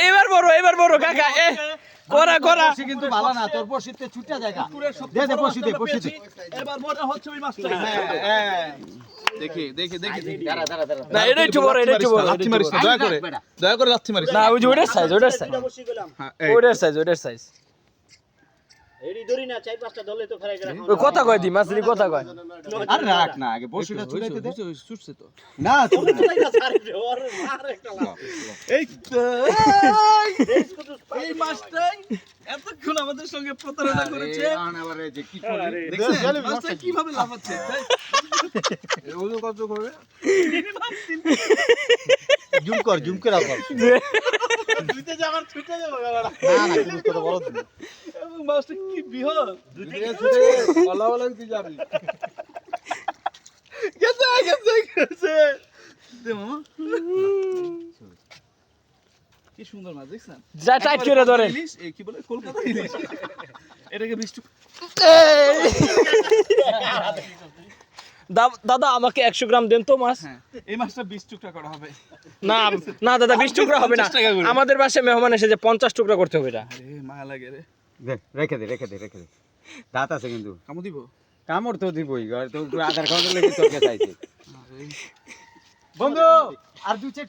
এবার বড় কাকা এ করা কিন্তু ভালো না তোর বসিতে ছুটে জায়গা দে বসিতে এবার মনে হচ্ছে ওই মাছটা দেখি দাঁড়া না এটা একটু বড় লাথি মারিস না, দয়া করে লাথি মারিস না ওই যে ওটার সাইজ হ্যাঁ, এই, ওটার সাইজ এডি ধরি না চাই পাঁচটা দলে তো ফেরাই গেলাম ওই কথা কয় দি মাছলি কথা কয় আর রাখ না আগে বসিটা ছুটাইতে দে ছুটছে তো। না তাই না সারি ওর মার একটা লাভ এই তো, এই মাছটাই এতক্ষণ আমাদের সঙ্গে প্রতারণা করেছে। দেখছেন মাছটা কিভাবে লাফাচ্ছে? ওজন কত করবে? জুম করে আবার দুইতে যাবার ছুটে যাবো বাবা না কিন্তু তোর বড় দিন এবং মাছটা কি বিহল! গেছে। দে মামা। কি সুন্দর মাছ দেখছেন? যা টাইট করে ধরেন ইলিশ, এই কি বলে কলকাতা ইলিশ। এটাকে 20 টাকা। দাদা আমাকে 100 গ্রাম দেন তো মাছ হ্যাঁ, এই মাছটা 20 টুকরা করা হবে। না দাদা 20 টুকরা হবে না 50 টাকা করে। আমাদের বাসায় মেহমান এসেছে 50 টুকরা করতে হবে এটা আরে মায়া লাগে রে। রেখে দে দাঁত আছে কিন্তু কামড় দিব? কামড় তো দিবই তো আধার কার্ড লেগে তোকে চাইছে আরে বন্ধু আর দুই চেক